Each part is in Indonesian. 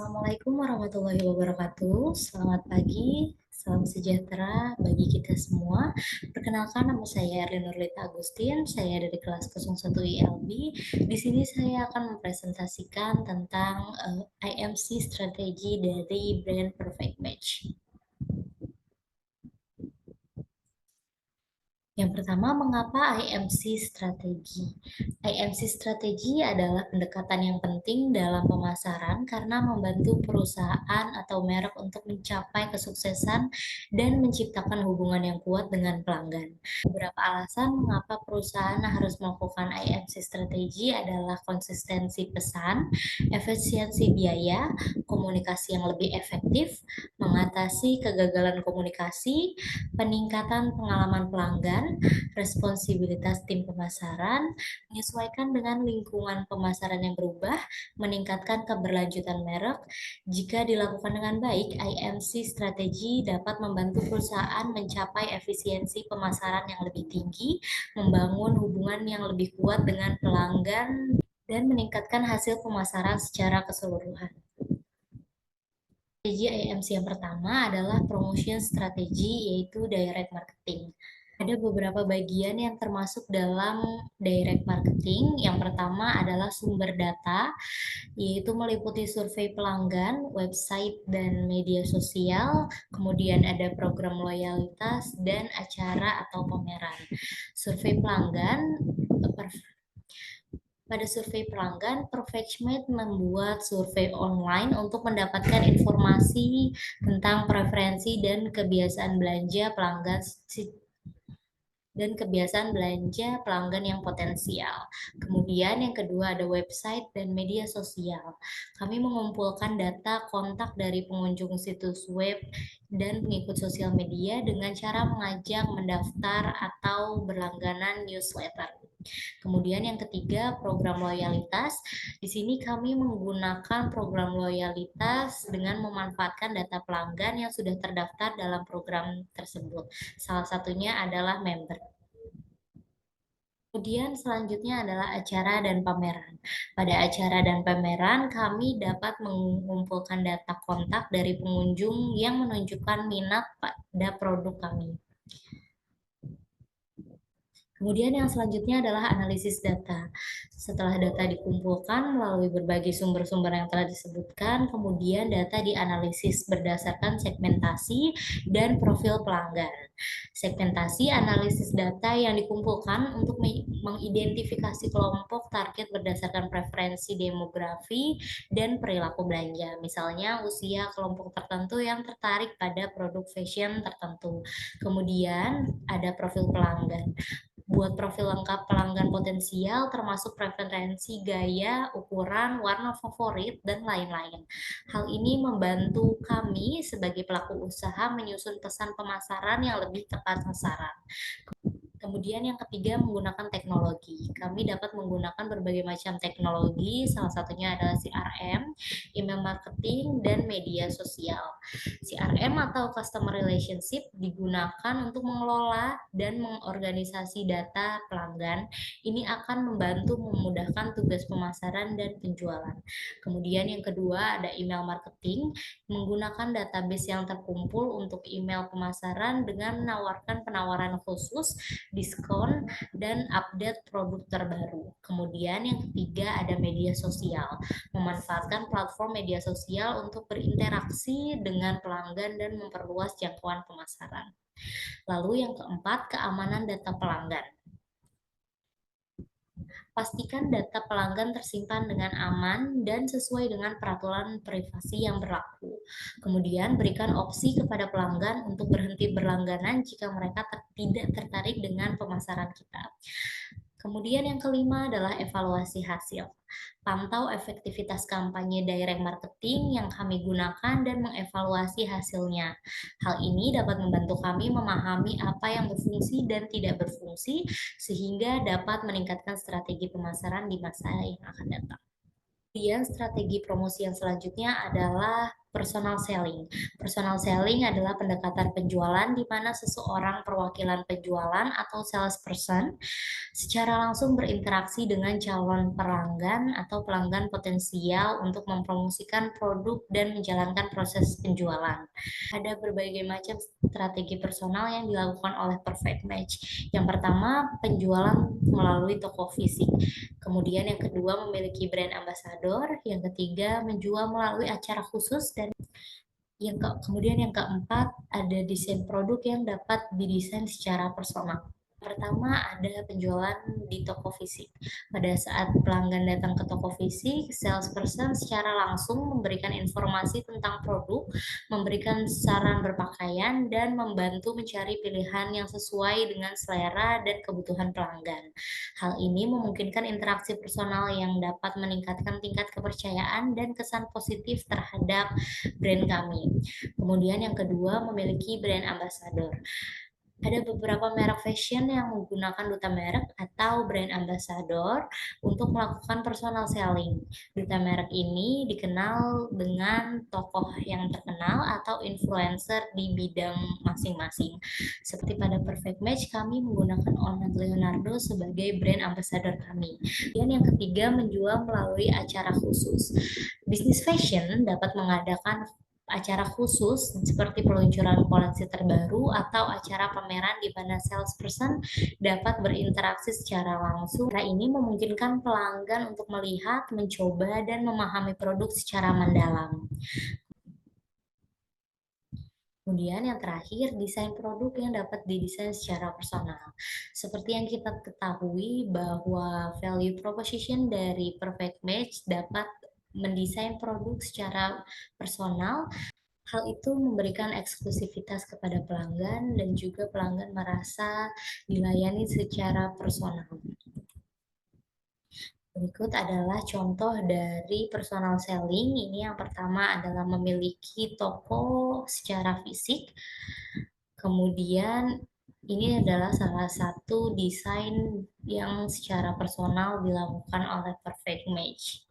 Assalamualaikum warahmatullahi wabarakatuh. Selamat pagi, salam sejahtera bagi kita semua. Perkenalkan, nama saya Erlin Nurlita Agustin. Saya dari kelas 01 ILB. Di sini saya akan mempresentasikan tentang IMC strategi dari brand Perfect Match. Yang pertama, mengapa IMC strategi? IMC strategi adalah pendekatan yang penting dalam pemasaran karena membantu perusahaan atau merek untuk mencapai kesuksesan dan menciptakan hubungan yang kuat dengan pelanggan. Beberapa alasan mengapa perusahaan harus melakukan IMC strategi adalah konsistensi pesan, efisiensi biaya, komunikasi yang lebih efektif, mengatasi kegagalan komunikasi, peningkatan pengalaman pelanggan, responsibilitas tim pemasaran, menyesuaikan dengan lingkungan pemasaran yang berubah, meningkatkan keberlanjutan merek. Jika dilakukan dengan baik, IMC strategi dapat membantu perusahaan mencapai efisiensi pemasaran yang lebih tinggi, membangun hubungan yang lebih kuat dengan pelanggan, dan meningkatkan hasil pemasaran secara keseluruhan. Strategi IMC yang pertama adalah promotion strategi, yaitu direct marketing. Ada beberapa bagian yang termasuk dalam direct marketing. Yang pertama adalah sumber data, yaitu meliputi survei pelanggan, website, dan media sosial. Kemudian ada program loyalitas dan acara atau pameran. Survei pelanggan, pada survei pelanggan, Perfectmate membuat survei online untuk mendapatkan informasi tentang preferensi dan kebiasaan belanja pelanggan yang potensial. Kemudian yang kedua ada website dan media sosial. Kami mengumpulkan data kontak dari pengunjung situs web dan pengikut sosial media dengan cara mengajak mendaftar atau berlangganan newsletter. Kemudian yang ketiga, program loyalitas. Di sini kami menggunakan program loyalitas dengan memanfaatkan data pelanggan yang sudah terdaftar dalam program tersebut. Salah satunya adalah member. Kemudian selanjutnya adalah acara dan pameran. Pada acara dan pameran, kami dapat mengumpulkan data kontak dari pengunjung yang menunjukkan minat pada produk kami. Kemudian yang selanjutnya adalah analisis data. Setelah data dikumpulkan melalui berbagai sumber-sumber yang telah disebutkan, kemudian data dianalisis berdasarkan segmentasi dan profil pelanggan. Segmentasi analisis data yang dikumpulkan untuk mengidentifikasi kelompok target berdasarkan preferensi demografi dan perilaku belanja. Misalnya usia kelompok tertentu yang tertarik pada produk fashion tertentu. Kemudian ada profil pelanggan. Buat profil lengkap pelanggan potensial termasuk preferensi gaya, ukuran, warna favorit, dan lain-lain. Hal ini membantu kami sebagai pelaku usaha menyusun pesan pemasaran yang lebih tepat sasaran. Kemudian yang ketiga, menggunakan teknologi. Kami dapat menggunakan berbagai macam teknologi, salah satunya adalah CRM, email marketing, dan media sosial. CRM atau Customer Relationship digunakan untuk mengelola dan mengorganisasi data pelanggan. Ini akan membantu memudahkan tugas pemasaran dan penjualan. Kemudian yang kedua ada email marketing, menggunakan database yang terkumpul untuk email pemasaran dengan menawarkan penawaran khusus, diskon, dan update produk terbaru. Kemudian yang ketiga ada media sosial, memanfaatkan platform media sosial untuk berinteraksi dengan pelanggan dan memperluas jangkauan pemasaran. Lalu yang keempat, keamanan data pelanggan. Pastikan data pelanggan tersimpan dengan aman dan sesuai dengan peraturan privasi yang berlaku. Kemudian berikan opsi kepada pelanggan untuk berhenti berlangganan jika mereka tidak tertarik dengan pemasaran kita. Kemudian yang kelima adalah evaluasi hasil. Pantau efektivitas kampanye direct marketing yang kami gunakan dan mengevaluasi hasilnya. Hal ini dapat membantu kami memahami apa yang berfungsi dan tidak berfungsi sehingga dapat meningkatkan strategi pemasaran di masa yang akan datang. Kemudian strategi promosi yang selanjutnya adalah Personal selling. Personal selling adalah pendekatan penjualan di mana seseorang perwakilan penjualan atau salesperson secara langsung berinteraksi dengan calon pelanggan atau pelanggan potensial untuk mempromosikan produk dan menjalankan proses penjualan. Ada berbagai macam strategi personal yang dilakukan oleh Perfect Match. Yang pertama, penjualan melalui toko fisik. Kemudian yang kedua, memiliki brand ambassador. Yang ketiga, menjual melalui acara khusus. Dan kemudian yang keempat, ada desain produk yang dapat didesain secara personal. Pertama, ada penjualan di toko fisik. Pada saat pelanggan datang ke toko fisik, salesperson secara langsung memberikan informasi tentang produk, memberikan saran berpakaian, dan membantu mencari pilihan yang sesuai dengan selera dan kebutuhan pelanggan. Hal ini memungkinkan interaksi personal yang dapat meningkatkan tingkat kepercayaan dan kesan positif terhadap brand kami. Kemudian yang kedua, memiliki brand ambassador. Ada beberapa merek fashion yang menggunakan duta merek atau brand ambassador untuk melakukan personal selling. Duta merek ini dikenal dengan tokoh yang terkenal atau influencer di bidang masing-masing. Seperti pada Perfect Match, kami menggunakan Onat Leonardo sebagai brand ambassador kami. Dan yang ketiga, menjual melalui acara khusus. Bisnis fashion dapat mengadakan acara khusus seperti peluncuran koleksi terbaru atau acara pameran di mana salesperson dapat berinteraksi secara langsung. Cara ini memungkinkan pelanggan untuk melihat, mencoba, dan memahami produk secara mendalam. Kemudian yang terakhir, desain produk yang dapat didesain secara personal. Seperti yang kita ketahui bahwa value proposition dari Perfect Match dapat mendesain produk secara personal. Hal itu memberikan eksklusivitas kepada pelanggan dan juga pelanggan merasa dilayani secara personal. Berikut adalah contoh dari personal selling. Ini yang pertama adalah memiliki toko secara fisik. Kemudian ini adalah salah satu desain yang secara personal dilakukan oleh Perfect Match.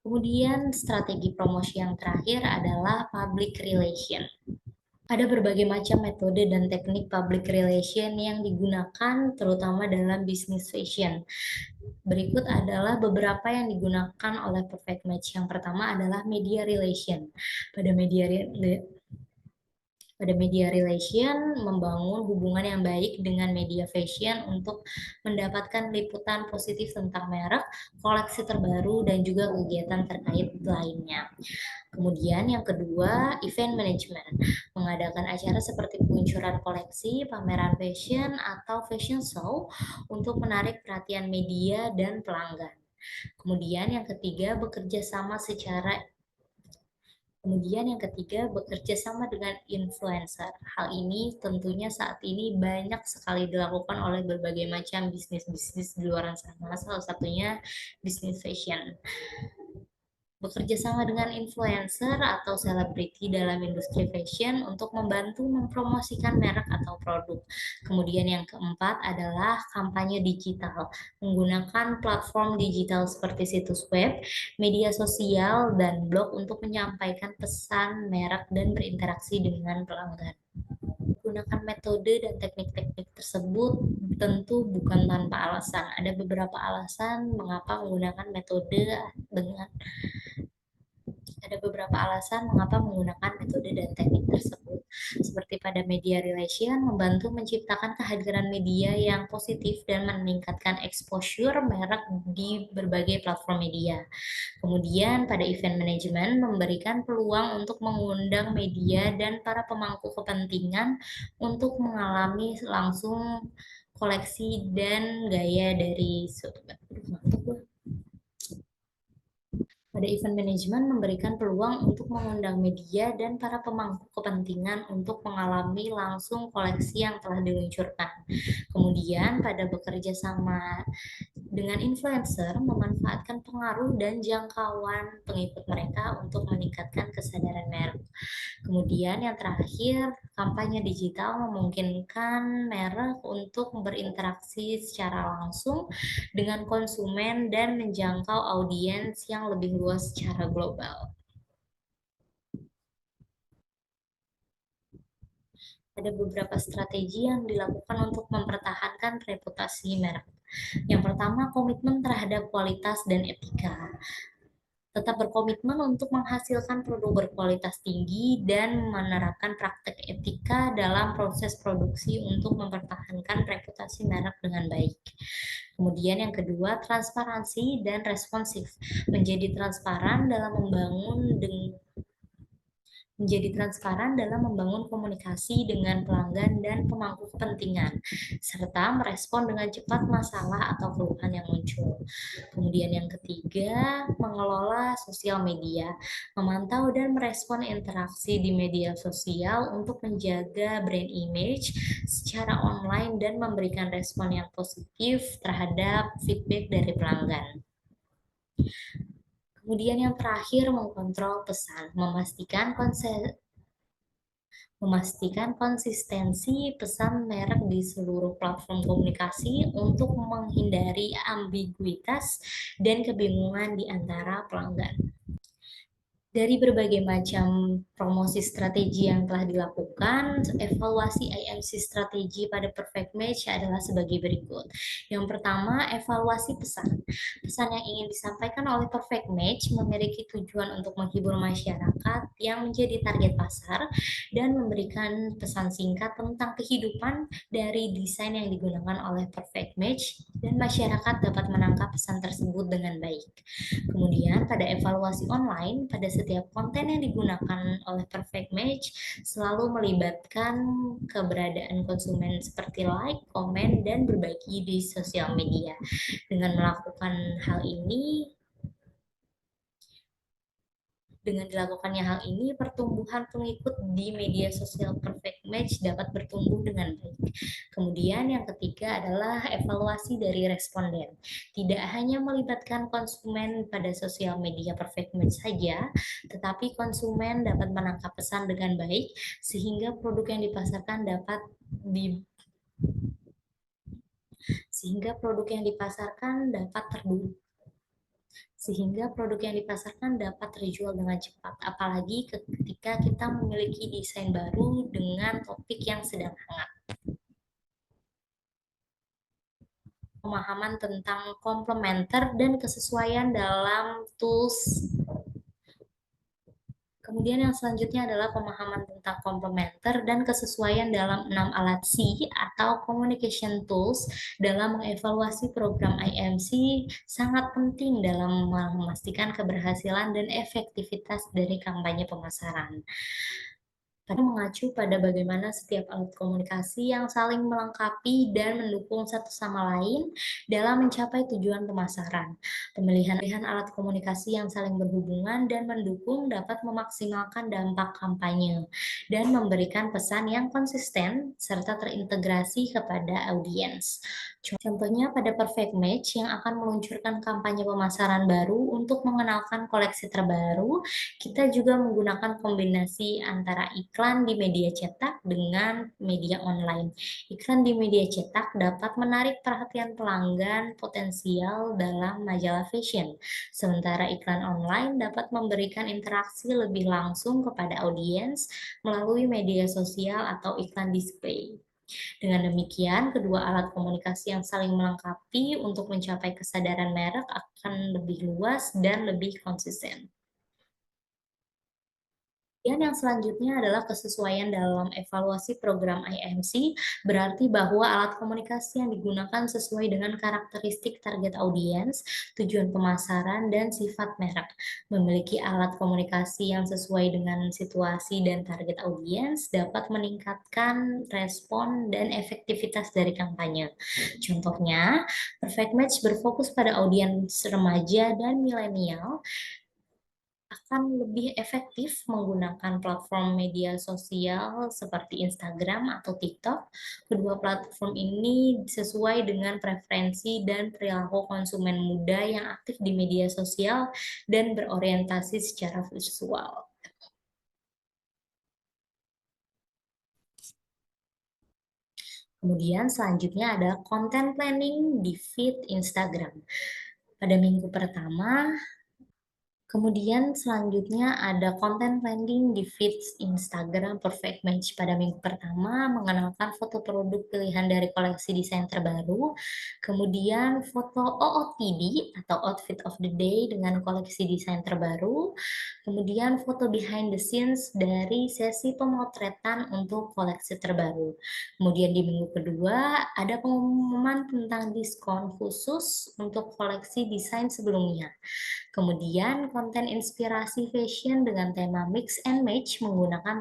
Kemudian strategi promosi yang terakhir adalah public relation. Ada berbagai macam metode dan teknik public relation yang digunakan terutama dalam bisnis fashion. Berikut adalah beberapa yang digunakan oleh Perfect Match. Yang pertama adalah media relation. Pada media relation, membangun hubungan yang baik dengan media fashion untuk mendapatkan liputan positif tentang merek, koleksi terbaru, dan juga kegiatan terkait lainnya. Kemudian yang kedua, event management. Mengadakan acara seperti peluncuran koleksi, pameran fashion, atau fashion show untuk menarik perhatian media dan pelanggan. Kemudian yang ketiga, bekerja sama dengan influencer. Hal ini tentunya saat ini banyak sekali dilakukan oleh berbagai macam bisnis-bisnis di luar sana, salah satunya bisnis fashion. Bekerja sama dengan influencer atau selebriti dalam industri fashion untuk membantu mempromosikan merek atau produk. Kemudian yang keempat adalah kampanye digital, menggunakan platform digital seperti situs web, media sosial, dan blog untuk menyampaikan pesan merek dan berinteraksi dengan pelanggan. Menggunakan metode dan teknik-teknik tersebut tentu bukan tanpa alasan. Ada beberapa alasan mengapa menggunakan metode dan teknik tersebut. Seperti pada media relation, membantu menciptakan kehadiran media yang positif dan meningkatkan exposure merek di berbagai platform media. Kemudian pada event management, memberikan peluang untuk mengundang media dan para pemangku kepentingan untuk mengalami langsung koleksi dan gaya dari pada event management memberikan peluang untuk mengundang media dan para pemangku kepentingan untuk mengalami langsung koleksi yang telah diluncurkan. Kemudian pada bekerja sama dengan influencer memanfaatkan pengaruh dan jangkauan pengikut mereka untuk meningkatkan kesadaran merek. Kemudian yang terakhir, kampanye digital memungkinkan merek untuk berinteraksi secara langsung dengan konsumen dan menjangkau audiens yang lebih luas secara global. Ada beberapa strategi yang dilakukan untuk mempertahankan reputasi merek. Yang pertama, komitmen terhadap kualitas dan etika. Tetap berkomitmen untuk menghasilkan produk berkualitas tinggi dan menerapkan praktek etika dalam proses produksi untuk mempertahankan reputasi merek dengan baik. Kemudian yang kedua, transparansi dan responsif. Menjadi transparan dalam membangun komunikasi dengan pelanggan dan pemangku kepentingan, serta merespon dengan cepat masalah atau keluhan yang muncul. Kemudian yang ketiga, mengelola sosial media, memantau dan merespon interaksi di media sosial untuk menjaga brand image secara online dan memberikan respon yang positif terhadap feedback dari pelanggan. Kemudian yang terakhir, mengkontrol pesan, memastikan konsistensi pesan merek di seluruh platform komunikasi untuk menghindari ambiguitas dan kebingungan di antara pelanggan. Dari berbagai macam promosi strategi yang telah dilakukan, evaluasi IMC strategi pada Perfect Match adalah sebagai berikut. Yang pertama, evaluasi pesan. Pesan yang ingin disampaikan oleh Perfect Match memiliki tujuan untuk menghibur masyarakat yang menjadi target pasar dan memberikan pesan singkat tentang kehidupan dari desain yang digunakan oleh Perfect Match dan masyarakat dapat menangkap pesan tersebut dengan baik. Kemudian pada evaluasi online, pada setiap konten yang digunakan oleh Perfect Match selalu melibatkan keberadaan konsumen seperti like, komen, dan berbagi di sosial media. Dengan melakukan hal ini, dengan dilakukannya hal ini, pertumbuhan pengikut di media sosial Perfect Match dapat bertumbuh dengan baik. Kemudian yang ketiga adalah evaluasi dari responden. Tidak hanya melibatkan konsumen pada sosial media Perfect Match saja, tetapi konsumen dapat menangkap pesan dengan baik sehingga produk yang dipasarkan dapat di sehingga produk yang dipasarkan dapat terduga sehingga produk yang dipasarkan dapat terjual dengan cepat. Apalagi ketika kita memiliki desain baru dengan topik yang sedang hangat. Pemahaman tentang komplementer dan kesesuaian dalam tools. Kemudian yang selanjutnya adalah pemahaman tentang komplementer dan kesesuaian dalam 6 alat C atau Communication Tools dalam mengevaluasi program IMC sangat penting dalam memastikan keberhasilan dan efektivitas dari kampanye pemasaran. Pada mengacu pada bagaimana setiap alat komunikasi yang saling melengkapi dan mendukung satu sama lain dalam mencapai tujuan pemasaran. Pemilihan alat komunikasi yang saling berhubungan dan mendukung dapat memaksimalkan dampak kampanye dan memberikan pesan yang konsisten serta terintegrasi kepada audiens. Contohnya pada Perfect Match yang akan meluncurkan kampanye pemasaran baru untuk mengenalkan koleksi terbaru, kita juga menggunakan kombinasi antara iklan di media cetak dengan media online. Iklan di media cetak dapat menarik perhatian pelanggan potensial dalam majalah fashion, sementara iklan online dapat memberikan interaksi lebih langsung kepada audiens melalui media sosial atau iklan display. Dengan demikian, kedua alat komunikasi yang saling melengkapi untuk mencapai kesadaran merek akan lebih luas dan lebih konsisten. Dan yang selanjutnya adalah kesesuaian dalam evaluasi program IMC, berarti bahwa alat komunikasi yang digunakan sesuai dengan karakteristik target audiens, tujuan pemasaran, dan sifat merek. Memiliki alat komunikasi yang sesuai dengan situasi dan target audiens dapat meningkatkan respon dan efektivitas dari kampanye. Contohnya, Perfect Match berfokus pada audiens remaja dan milenial akan lebih efektif menggunakan platform media sosial seperti Instagram atau TikTok. Kedua platform ini sesuai dengan preferensi dan perilaku konsumen muda yang aktif di media sosial dan berorientasi secara visual. Kemudian selanjutnya ada content planning di feed Instagram. Pada minggu pertama, Kemudian selanjutnya ada content planning di feeds Instagram Perfect Match. Pada minggu pertama mengenalkan foto produk pilihan dari koleksi desain terbaru, kemudian foto OOTD atau Outfit of the Day dengan koleksi desain terbaru, kemudian foto behind the scenes dari sesi pemotretan untuk koleksi terbaru. Kemudian di minggu kedua ada pengumuman tentang diskon khusus untuk koleksi desain sebelumnya. Kemudian konten inspirasi fashion dengan tema mix and match menggunakan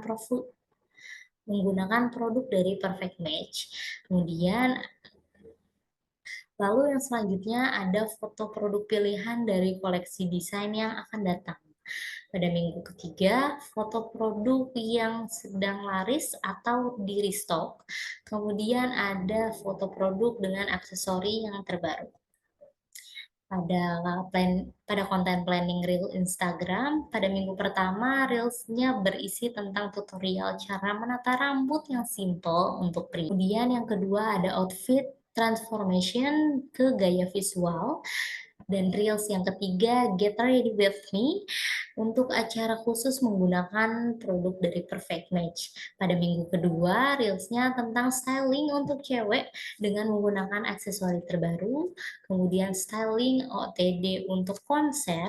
produk dari Perfect Match. Kemudian lalu yang selanjutnya ada foto produk pilihan dari koleksi desain yang akan datang. Pada minggu ketiga, foto produk yang sedang laris atau di restock. Kemudian ada foto produk dengan aksesori yang terbaru. Pada konten planning reel Instagram, pada minggu pertama reelsnya berisi tentang tutorial cara menata rambut yang simple untuk pria. Kemudian yang kedua ada outfit transformation ke gaya visual. Dan reels yang ketiga, Get Ready With Me, untuk acara khusus menggunakan produk dari Perfect Match. Pada minggu kedua, reelsnya tentang styling untuk cewek dengan menggunakan aksesori terbaru, kemudian styling OOTD untuk konser,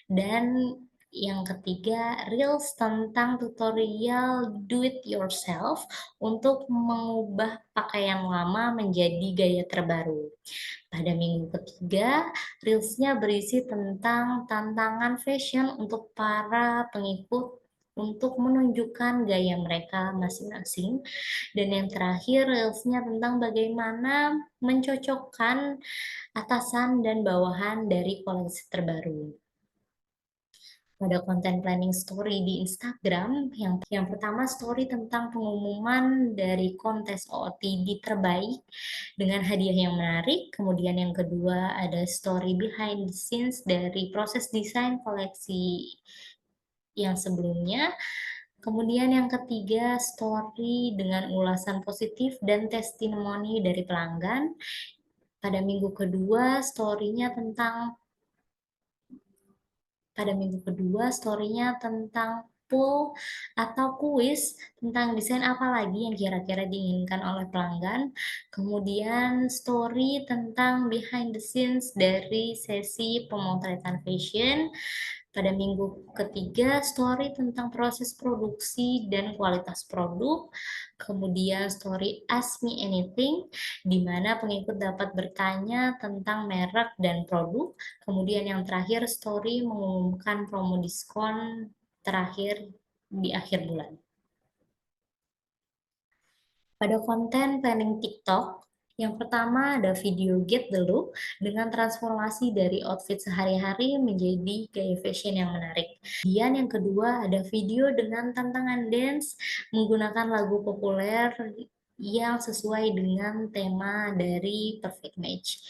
dan yang ketiga, reels tentang tutorial do it yourself untuk mengubah pakaian lama menjadi gaya terbaru. Pada minggu ketiga, reelsnya berisi tentang tantangan fashion untuk para pengikut untuk menunjukkan gaya mereka masing-masing. Dan yang terakhir, reelsnya tentang bagaimana mencocokkan atasan dan bawahan dari koleksi terbaru. Pada konten planning story di Instagram, yang pertama story tentang pengumuman dari kontes OOTD terbaik dengan hadiah yang menarik. Kemudian yang kedua ada story behind the scenes dari proses desain koleksi yang sebelumnya. Kemudian yang ketiga story dengan ulasan positif dan testimoni dari pelanggan. Pada minggu kedua story-nya tentang pada minggu kedua story-nya tentang poll atau kuis tentang desain apa lagi yang kira-kira diinginkan oleh pelanggan. Kemudian story tentang behind the scenes dari sesi pemotretan fashion. Pada minggu ketiga, story tentang proses produksi dan kualitas produk. Kemudian story Ask Me Anything, di mana pengikut dapat bertanya tentang merek dan produk. Kemudian yang terakhir, story mengumumkan promo diskon terakhir di akhir bulan. Pada konten planning TikTok, yang pertama ada video Get the Look dengan transformasi dari outfit sehari-hari menjadi gaya fashion yang menarik. Kemudian yang kedua ada video dengan tantangan dance menggunakan lagu populer yang sesuai dengan tema dari Perfect Match.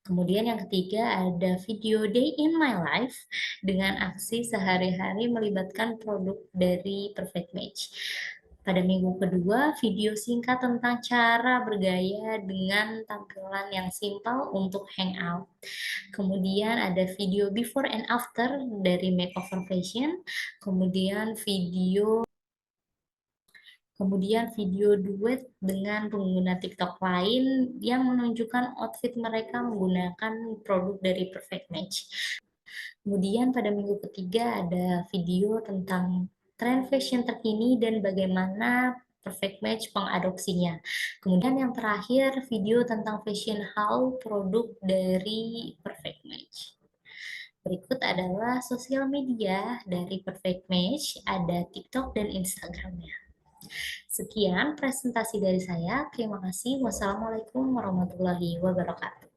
Kemudian yang ketiga ada video Day in My Life dengan aksi sehari-hari melibatkan produk dari Perfect Match. Pada minggu kedua, video singkat tentang cara bergaya dengan tampilan yang simpel untuk hangout. Kemudian ada video before and after dari Makeover Fashion. Kemudian video duet dengan pengguna TikTok lain yang menunjukkan outfit mereka menggunakan produk dari Perfect Match. Kemudian pada minggu ketiga ada video tentang tren fashion terkini dan bagaimana Perfect Match mengadopsinya. Kemudian yang terakhir video tentang fashion haul produk dari Perfect Match. Berikut adalah sosial media dari Perfect Match, ada TikTok dan Instagramnya. Sekian presentasi dari saya. Terima kasih. Wassalamualaikum warahmatullahi wabarakatuh.